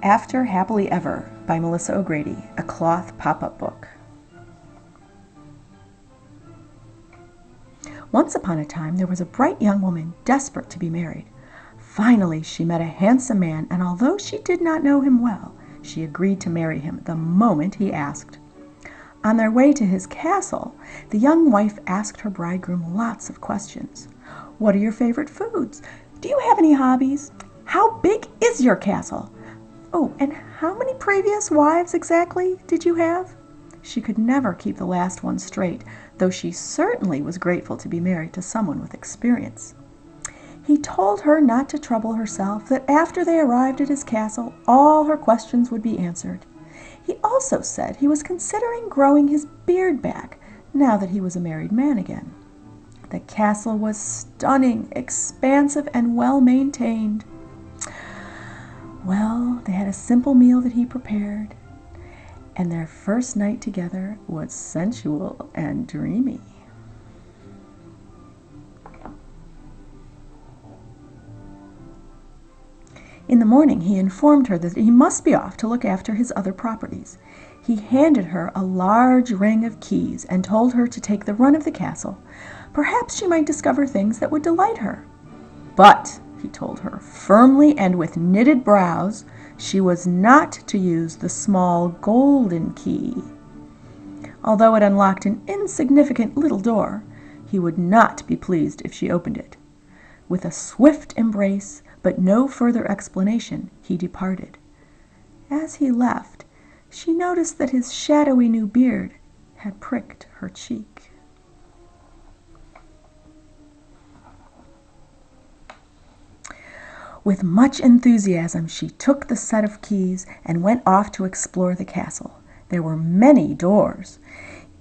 After Happily Ever by Melissa O'Grady, a cloth pop-up book. Once upon a time, there was a bright young woman desperate to be married. Finally, she met a handsome man, and although she did not know him well, she agreed to marry him the moment he asked. On their way to his castle, the young wife asked her bridegroom lots of questions. What are your favorite foods? Do you have any hobbies? How big is your castle? Oh, and how many previous wives exactly did you have? She could never keep the last one straight, though she certainly was grateful to be married to someone with experience. He told her not to trouble herself, that after they arrived at his castle, all her questions would be answered. He also said he was considering growing his beard back, now that he was a married man again. The castle was stunning, expansive, and well-maintained. Well, they had a simple meal that he prepared, and their first night together was sensual and dreamy. In the morning, he informed her that he must be off to look after his other properties. He handed her a large ring of keys and told her to take the run of the castle. Perhaps she might discover things that would delight her. But, he told her firmly and with knitted brows, she was not to use the small golden key. Although it unlocked an insignificant little door, he would not be pleased if she opened it. With a swift embrace, but no further explanation, he departed. As he left, she noticed that his shadowy new beard had pricked her cheek. With much enthusiasm, she took the set of keys and went off to explore the castle. There were many doors,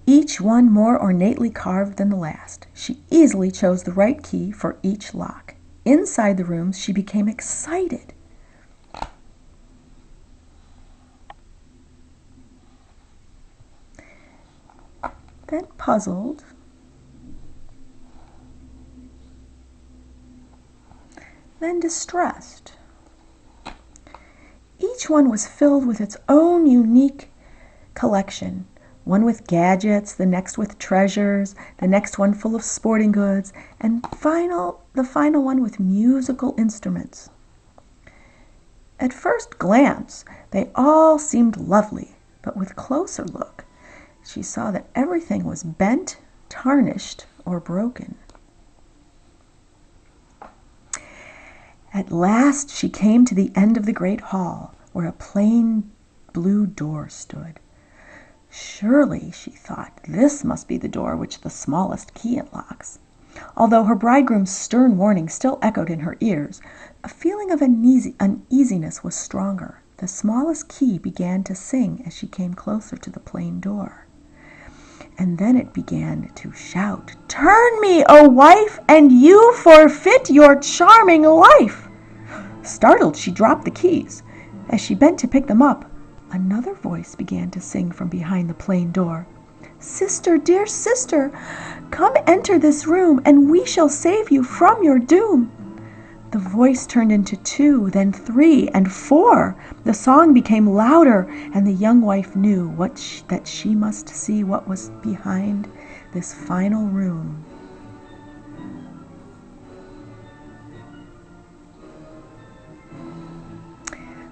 each one more ornately carved than the last. She easily chose the right key for each lock. Inside the rooms, she became excited. Then puzzled. Then distressed. Each one was filled with its own unique collection. One with gadgets, the next with treasures, the next one full of sporting goods, and the final one with musical instruments. At first glance, they all seemed lovely, but with closer look, she saw that everything was bent, tarnished, or broken. At last she came to the end of the great hall, where a plain blue door stood. Surely, she thought, this must be the door which the smallest key unlocks. Although her bridegroom's stern warning still echoed in her ears, a feeling of uneasiness was stronger. The smallest key began to sing as she came closer to the plain door. And then it began to shout, "Turn me, O wife, and you forfeit your charming life!" Startled, she dropped the keys. As she bent to pick them up, another voice began to sing from behind the plain door. "Sister, dear sister, come enter this room, and we shall save you from your doom." The voice turned into 2, then 3, and 4. The song became louder, and the young wife knew that she must see what was behind this final room.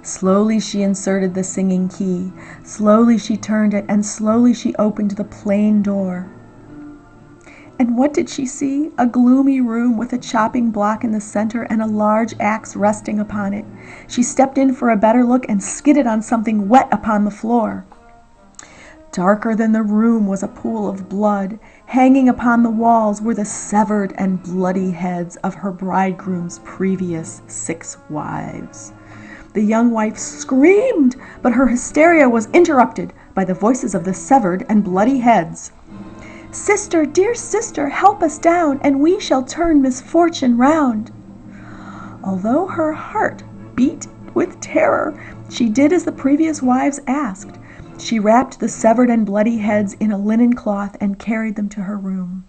Slowly she inserted the singing key. Slowly she turned it, and slowly she opened the plain door. And what did she see? A gloomy room with a chopping block in the center and a large axe resting upon it. She stepped in for a better look and skidded on something wet upon the floor. Darker than the room was a pool of blood. Hanging upon the walls were the severed and bloody heads of her bridegroom's previous 6 wives. The young wife screamed, but her hysteria was interrupted by the voices of the severed and bloody heads. "Sister, dear sister, help us down, and we shall turn misfortune round." Although her heart beat with terror, she did as the previous wives asked. She wrapped the severed and bloody heads in a linen cloth and carried them to her room.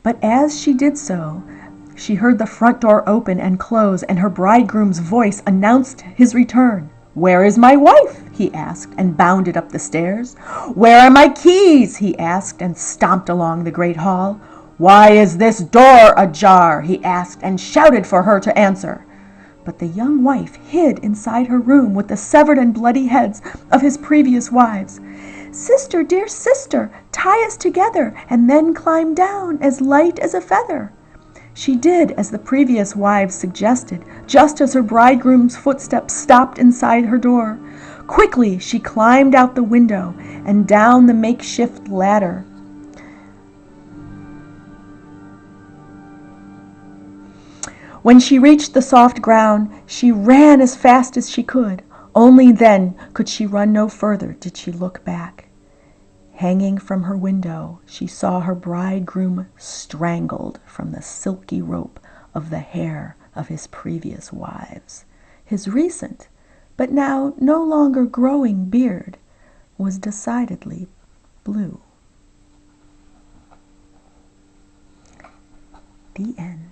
But as she did so, She heard the front door open and close, and her bridegroom's voice announced his return. "Where is my wife?" he asked, and bounded up the stairs. "Where are my keys?" he asked, and stomped along the great hall. "Why is this door ajar?" he asked, and shouted for her to answer. But the young wife hid inside her room with the severed and bloody heads of his previous wives. "Sister, dear sister, tie us together, and then climb down as light as a feather." She did as the previous wives suggested, just as her bridegroom's footsteps stopped inside her door. Quickly she climbed out the window and down the makeshift ladder. When she reached the soft ground, she ran as fast as she could. Only then could she run no further did she look back. Hanging from her window, she saw her bridegroom strangled from the silky rope of the hair of his previous wives. His recent, but now no longer growing beard was decidedly blue. The end.